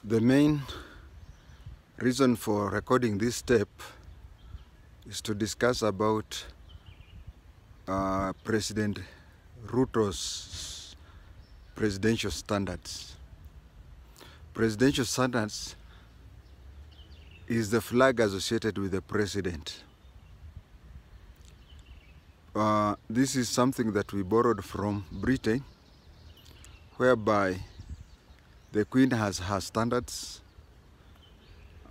The main reason for recording this step is to discuss about President Ruto's presidential standards. Presidential standards is the flag associated with the president. This is something that we borrowed from Britain, whereby the Queen has her standards,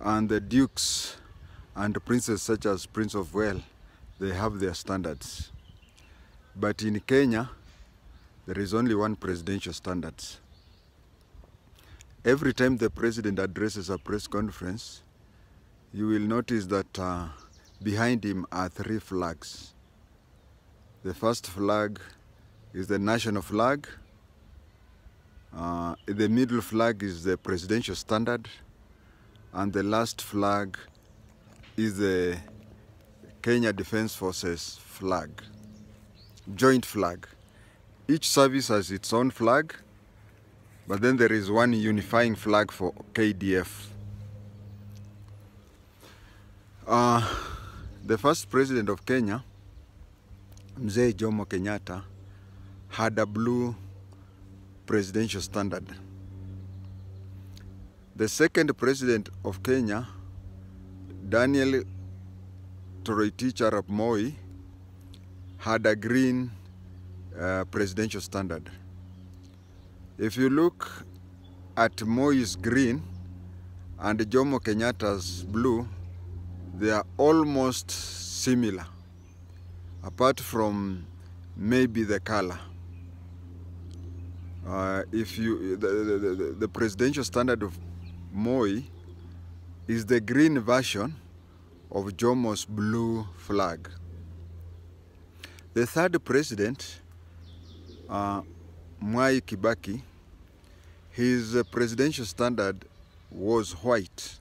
and the dukes and princes such as Prince of Wales, they have their standards. But in Kenya, there is only one presidential standards. Every time the president addresses a press conference, you will notice that behind him are three flags. The first flag is the national flag. The middle flag is the presidential standard, and the last flag is the Kenya Defense Forces flag, joint flag. Each service has its own flag, but then there is one unifying flag for KDF. The first president of Kenya, Mzee Jomo Kenyatta, had a blue presidential standard. The second president of Kenya, Daniel Toroitich Arap Moi, had a green presidential standard. If you look at Moi's green and Jomo Kenyatta's blue, they are almost similar, apart from maybe the color. The presidential standard of Moi is the green version of Jomo's blue flag. The third president, Mwai Kibaki, his presidential standard was white.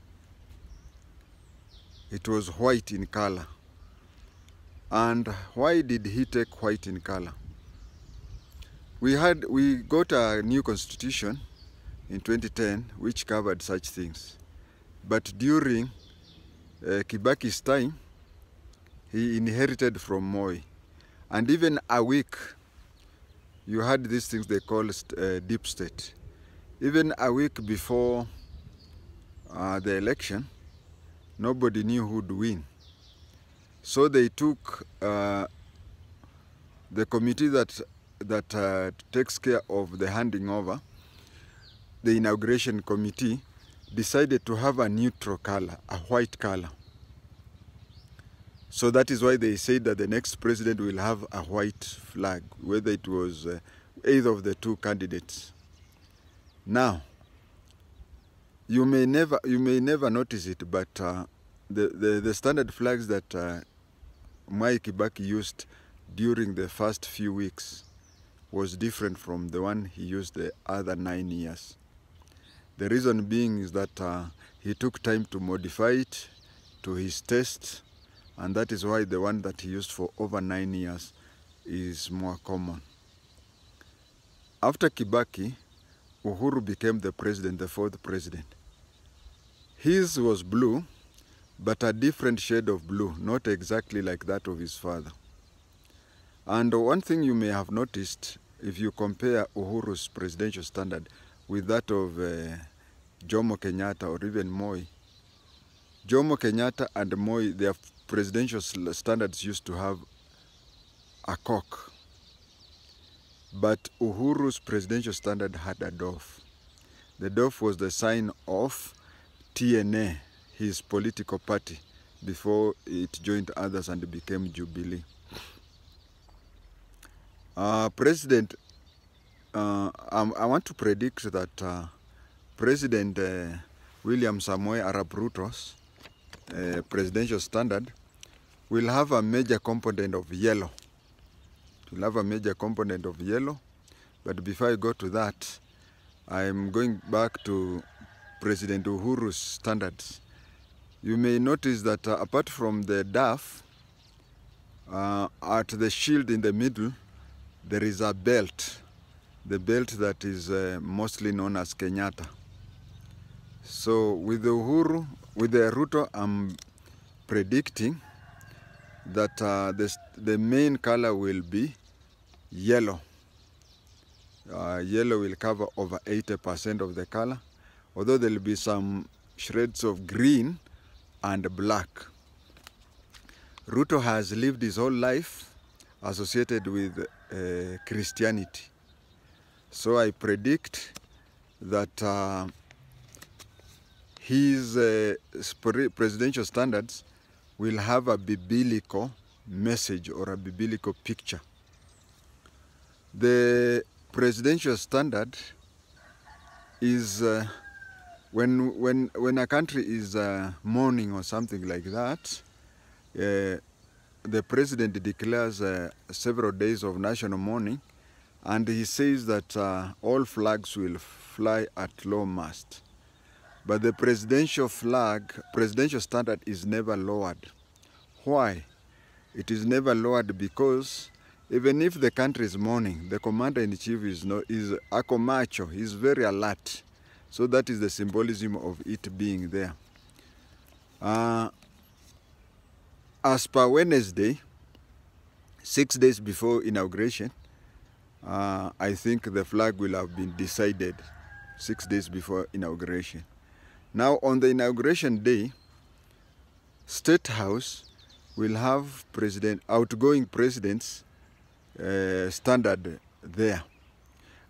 It was white in color. And why did he take white in color? We got a new constitution in 2010 which covered such things. But during Kibaki's time, he inherited from Moi. And even a week, you had these things they call deep state. Even a week before the election, nobody knew who would win. So they took the committee that takes care of the handing over, the inauguration committee, decided to have a neutral color, a white color. So that is why they said that the next president will have a white flag, whether it was either of the two candidates. Now, you may never notice it, but the standard flags that Mwai Kibaki used during the first few weeks was different from the one he used the other 9 years. The reason being is that he took time to modify it to his taste, and that is why the one that he used for over 9 years is more common. After Kibaki, Uhuru became the president, the fourth president. His was blue, but a different shade of blue, not exactly like that of his father. And one thing you may have noticed, if you compare Uhuru's presidential standard with that of Jomo Kenyatta or even Moi, Jomo Kenyatta and Moi, their presidential standards used to have a cock. But Uhuru's presidential standard had a dove. The dove was the sign of TNA, his political party, before it joined others and became Jubilee. I want to predict that President William Samoei Arap Ruto's presidential standard will have a major component of yellow. It will have a major component of yellow. But before I go to that, I'm going back to President Uhuru's standards. You may notice that apart from the dove, at the shield in the middle, there is a belt. The belt that is mostly known as Kenyatta. So with the Uhuru, with the Ruto, I'm predicting that the main color will be yellow. Yellow will cover over 80% of the color, although there will be some shreds of green and black. Ruto has lived his whole life associated with Christianity. So I predict that his presidential standards will have a biblical message or a biblical picture. The presidential standard is when a country is mourning or something like that, the president declares several days of national mourning, and he says that all flags will fly at low mast. But the presidential standard is never lowered. Why? It is never lowered because even if the country is mourning, the commander-in-chief is ako macho, he's very alert. So that is the symbolism of it being there. As per Wednesday, 6 days before inauguration, I think the flag will have been decided 6 days before inauguration. Now on the inauguration day, State House will have outgoing president's standard there.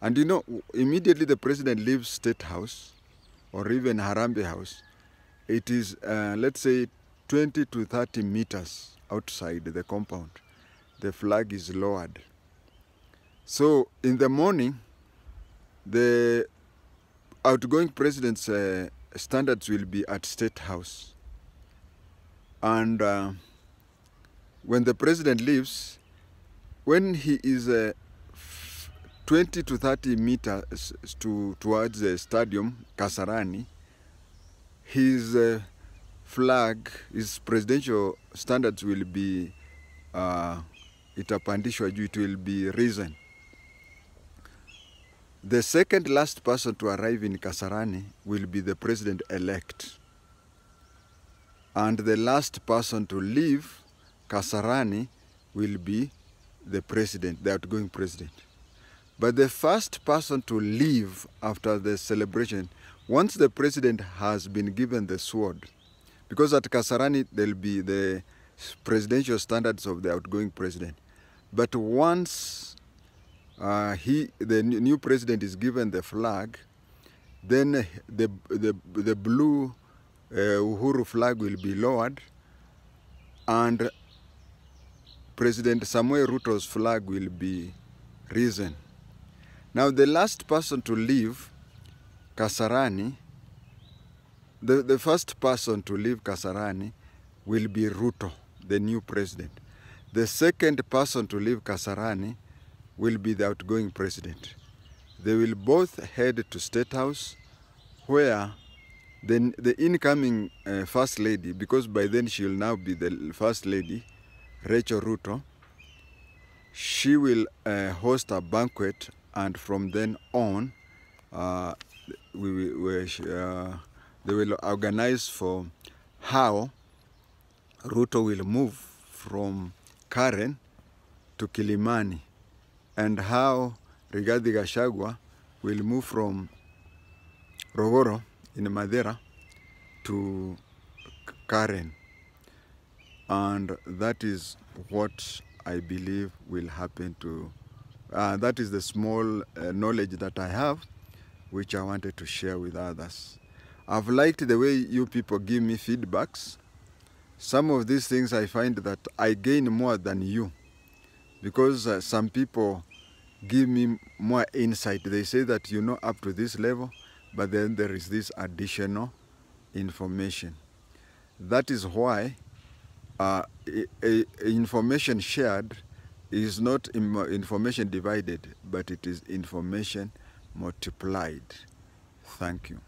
And you know, immediately the president leaves State House or even Harambee House, it is, let's say, 20 to 30 meters outside the compound. The flag is lowered. So in the morning, the outgoing president's standards will be at State House. And when the president leaves, when he is 20 to 30 meters towards the stadium, Kasarani, his flag, his presidential standards will be itapandishwa juu, it will be risen. The second last person to arrive in Kasarani will be the president-elect. And the last person to leave Kasarani will be the president, the outgoing president. But the first person to leave after the celebration, once the president has been given the sword, because at Kasarani there'll be the presidential standards of the outgoing president. But once the new president is given the flag, then the blue Uhuru flag will be lowered, and President Samuel Ruto's flag will be risen. Now the last person to leave Kasarani, the first person to leave Kasarani will be Ruto, the new president. The second person to leave Kasarani will be the outgoing president. They will both head to State House, where the incoming First Lady, because by then she will now be the First Lady, Rachel Ruto, she will host a banquet, and from then on, they will organize for how Ruto will move from Karen to Kilimani, and how Rigathi Gachagua will move from Rogoro in Madeira to Karen. And that is what I believe will happen to, that is the small knowledge that I have, which I wanted to share with others. I've liked the way you people give me feedbacks. Some of these things I find that I gain more than you, because some people give me more insight. They say that you know up to this level, but then there is this additional information. That is why information shared is not information divided, but it is information multiplied. Thank you.